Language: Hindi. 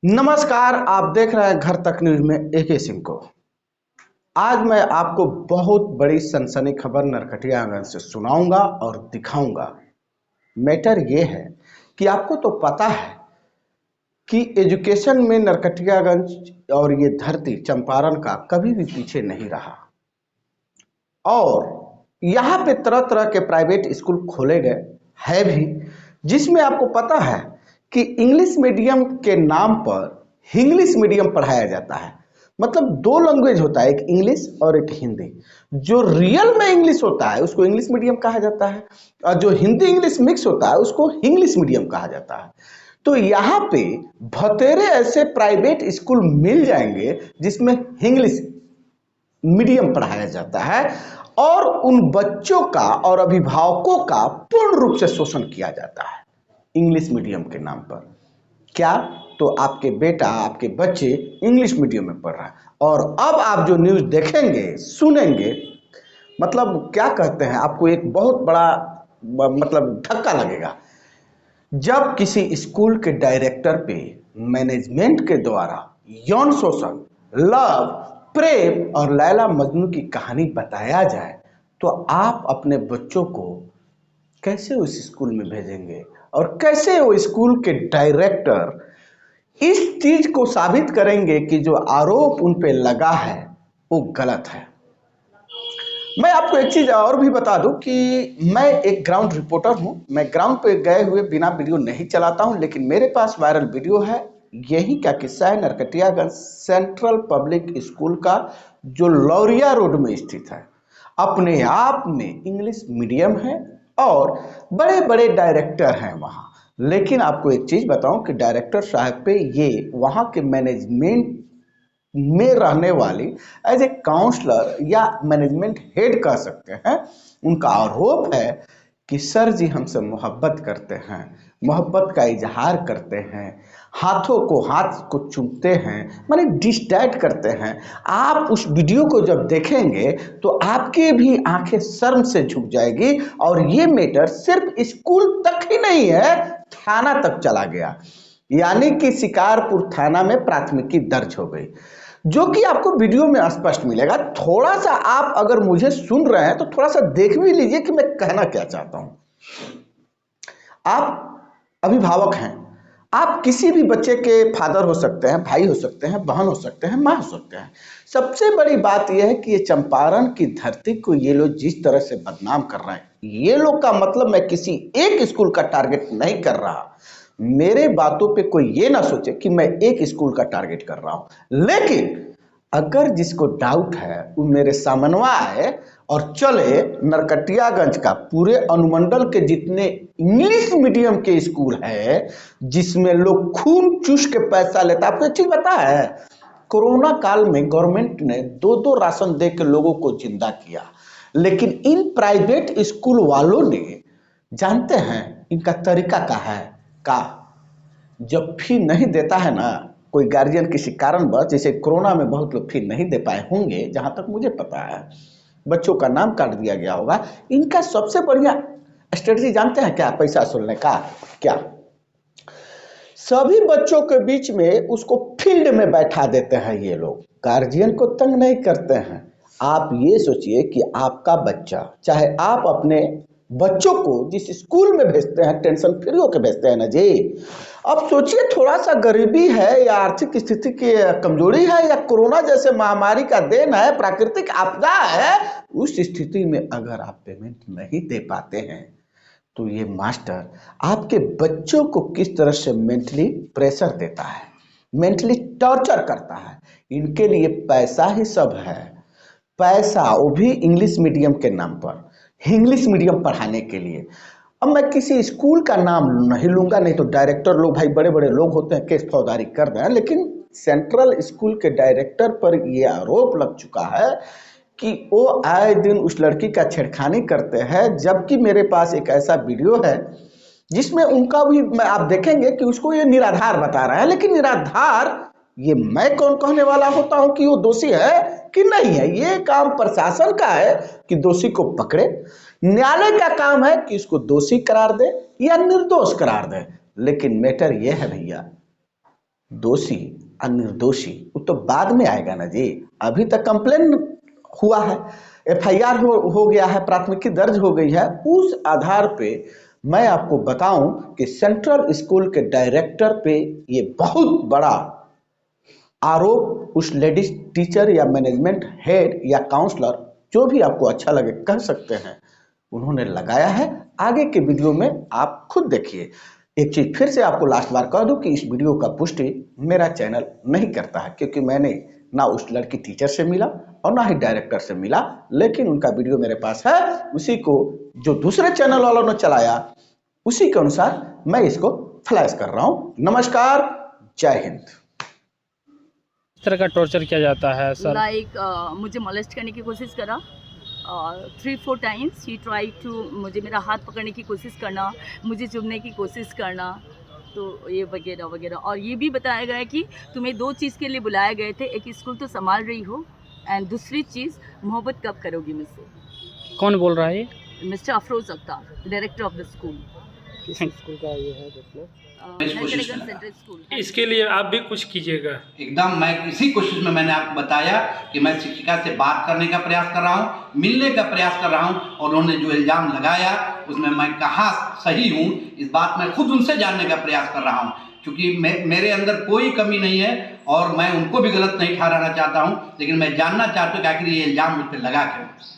नमस्कार, आप देख रहे हैं घर तक न्यूज में एके सिंह को। आज मैं आपको बहुत बड़ी सनसनी खबर नरकटियागंज से सुनाऊंगा और दिखाऊंगा। मैटर ये है कि आपको तो पता है कि एजुकेशन में नरकटियागंज और ये धरती चंपारण का कभी भी पीछे नहीं रहा और यहाँ पे तरह तरह के प्राइवेट स्कूल खोले गए है भी, जिसमें आपको पता है कि इंग्लिश मीडियम के नाम पर इंग्लिश मीडियम पढ़ाया जाता है। मतलब दो लैंग्वेज होता है, एक इंग्लिश और एक हिंदी। जो रियल में इंग्लिश होता है उसको इंग्लिश मीडियम कहा जाता है और जो हिंदी इंग्लिश मिक्स होता है उसको इंग्लिश मीडियम कहा जाता है। तो यहाँ पे भतेरे ऐसे प्राइवेट स्कूल मिल जाएंगे जिसमें इंग्लिश मीडियम पढ़ाया जाता है और उन बच्चों का और अभिभावकों का पूर्ण रूप से शोषण किया जाता है इंग्लिश मीडियम के नाम पर। क्या? तो आपके बेटा, आपके बच्चे इंग्लिश मीडियम में पढ़ रहा है और अब आप जो न्यूज़ देखेंगे, सुनेंगे, मतलब क्या कहते हैं, आपको एक बहुत बड़ा मतलब धक्का लगेगा जब किसी स्कूल के डायरेक्टर पे मैनेजमेंट के द्वारा यौन शोषण, लव, प्रेम और लैला मजनू की कहानी बताया जाए तो आप अपने बच्चों को कैसे उस स्कूल में भेजेंगे और कैसे वो स्कूल के डायरेक्टर इस चीज को साबित करेंगे कि जो आरोप उन पे लगा है वो गलत है। मैं आपको एक चीज और भी बता दूं कि मैं एक ग्राउंड रिपोर्टर हूं। मैं ग्राउंड पे गए हुए बिना वीडियो नहीं चलाता हूं, लेकिन मेरे पास वायरल वीडियो है। यही का किस्सा है नरकटियागंज सेंट्रल पब्लिक स्कूल का, जो लौरिया रोड में स्थित है। अपने आप में इंग्लिश मीडियम है और बड़े बड़े डायरेक्टर हैं वहाँ। लेकिन आपको एक चीज बताऊं कि डायरेक्टर साहब पे ये वहाँ के मैनेजमेंट में रहने वाली एज ए काउंसलर या मैनेजमेंट हेड कह सकते हैं, उनका आरोप है कि सर जी हमसे मोहब्बत करते हैं, मोहब्बत का इजहार करते हैं, हाथों को हाथ को चूमते हैं, माने डिस्ट्रैक्ट करते हैं। आप उस वीडियो को जब देखेंगे तो आपकी भी आंखें शर्म से झुक जाएगी और ये मैटर सिर्फ स्कूल तक ही नहीं है, थाना तक चला गया। यानी कि शिकारपुर थाना में प्राथमिकी दर्ज हो गई, जो कि आपको वीडियो में स्पष्ट मिलेगा। थोड़ा सा आप अगर मुझे सुन रहे हैं तो थोड़ा सा देख भी लीजिए कि मैं कहना क्या चाहता हूं। आप अभिभावक हैं, आप किसी भी बच्चे के फादर हो सकते हैं, भाई हो सकते हैं, बहन हो सकते हैं, माँ हो सकते हैं। सबसे बड़ी बात यह है कि ये चंपारण की धरती को ये लोग जिस तरह से बदनाम कर रहे हैं, ये लोग का मतलब मैं किसी एक स्कूल का टारगेट नहीं कर रहा। मेरे बातों पे कोई ये ना सोचे कि मैं एक स्कूल का टारगेट कर रहा हूं, लेकिन अगर जिसको डाउट है वो मेरे सामनवा आए और चले नरकटियागंज का पूरे अनुमंडल के जितने इंग्लिश मीडियम के स्कूल है जिसमें लोग खून चूस के पैसा लेता। आपको एक चीज पता है, कोरोना काल में गवर्नमेंट ने दो दो राशन दे के लोगों को जिंदा किया, लेकिन इन प्राइवेट स्कूल वालों ने, जानते हैं इनका तरीका क्या है? का जब फी नहीं देता है ना कोई गार्जियन किसी कारणवश, जैसे कोरोना में बहुत लोग फी नहीं दे पाए होंगे, जहां तक मुझे पता है बच्चों का नाम काट दिया गया होगा। इनका सबसे बढ़िया स्ट्रेटजी जानते हैं क्या? पैसा वसूलने का। क्या? सभी बच्चों के बीच में उसको फील्ड में बैठा देते हैं ये लोग, गार्जियन को तंग नहीं करते हैं। आप ये सोचिए कि आपका बच्चा, चाहे आप अपने बच्चों को जिस स्कूल में भेजते हैं टेंशन फ्री होकर भेजते हैं ना जी। अब सोचिए थोड़ा सा गरीबी है या आर्थिक स्थिति की कमजोरी है या कोरोना जैसे महामारी का देन है, प्राकृतिक आपदा है, उस स्थिति में अगर आप पेमेंट नहीं दे पाते हैं तो ये मास्टर आपके बच्चों को किस तरह से मेंटली प्रेशर देता है, मेंटली टॉर्चर करता है। इनके लिए पैसा ही सब है, पैसा, वो भी इंग्लिश मीडियम के नाम पर, इंग्लिश मीडियम पढ़ाने के लिए। अब मैं किसी स्कूल का नाम नहीं लूंगा, नहीं तो डायरेक्टर लोग, भाई बड़े बड़े लोग होते हैं, केस फौजदारी कर रहे हैं, लेकिन सेंट्रल स्कूल के डायरेक्टर पर यह आरोप लग चुका है कि वो आए दिन उस लड़की का छेड़खानी करते हैं। जबकि मेरे पास एक ऐसा वीडियो है जिसमें उनका भी आप देखेंगे कि उसको ये निराधार बता रहा है, लेकिन निराधार ये मैं कौन कहने वाला होता हूं कि वो दोषी है कि नहीं है। ये काम प्रशासन का है कि दोषी को पकड़े, न्यायालय का काम है कि इसको दोषी करार दे या निर्दोष करार दे। लेकिन मैटर ये है भैया, दोषी और निर्दोषी वो तो बाद में आएगा ना जी। अभी तक कंप्लेन हुआ है, एफआईआर हो गया है, प्राथमिकी दर्ज हो गई है। उस आधार पे मैं आपको बताऊं कि सेंट्रल स्कूल के डायरेक्टर पे ये बहुत बड़ा आरोप उस लेडीज टीचर या मैनेजमेंट हेड या काउंसलर, जो भी आपको अच्छा लगे कह सकते हैं, उन्होंने लगाया है। आगे के वीडियो में आप खुद देखिए। एक चीज फिर से आपको लास्ट बार कह दूं कि इस वीडियो का पुष्टि मेरा चैनल नहीं करता है, क्योंकि मैंने ना उस लड़की टीचर से मिला और ना ही डायरेक्टर से मिला, लेकिन उनका वीडियो मेरे पास है। उसी को जो दूसरे चैनल वालों ने चलाया उसी के अनुसार मैं इसको फ्लैश कर रहा हूं। नमस्कार, जय हिंद। इस तरह का टॉर्चर किया जाता है सर? मुझे मोलेस्ट करने की कोशिश करा 3-4 टाइम्स। ही ट्राई टू मुझे मेरा हाथ पकड़ने की कोशिश करना, मुझे चुभने की कोशिश करना, तो ये वगैरह वगैरह। और ये भी बताया गया कि तुम्हें 2 चीज़ के लिए बुलाए गए थे, एक स्कूल तो संभाल रही हो एंड दूसरी चीज़ मोहब्बत कब करोगी मुझसे। कौन बोल रहा है ये? Mister Afroz Akhtar, director of the school. किस स्कूल का ये है मतलब? Central school. इसके लिए आप भी कुछ कीजिएगा। एकदम, मैं इसी कोशिश में मैंने आपको बताया कि मैं शिक्षिका से बात करने का प्रयास कर रहा हूँ, मिलने का प्रयास कर रहा हूँ, और उन्होंने जो इल्ज़ाम लगाया उसमें मैं कहाँ सही हूँ इस बात में खुद उनसे जानने का प्रयास कर रहा हूँ, क्योंकि मेरे अंदर कोई कमी नहीं है और मैं उनको भी गलत नहीं ठहराना चाहता हूँ, लेकिन मैं जानना चाहता हूँ कि आखिर ये इल्ज़ाम मुझ पर लगा क्यों।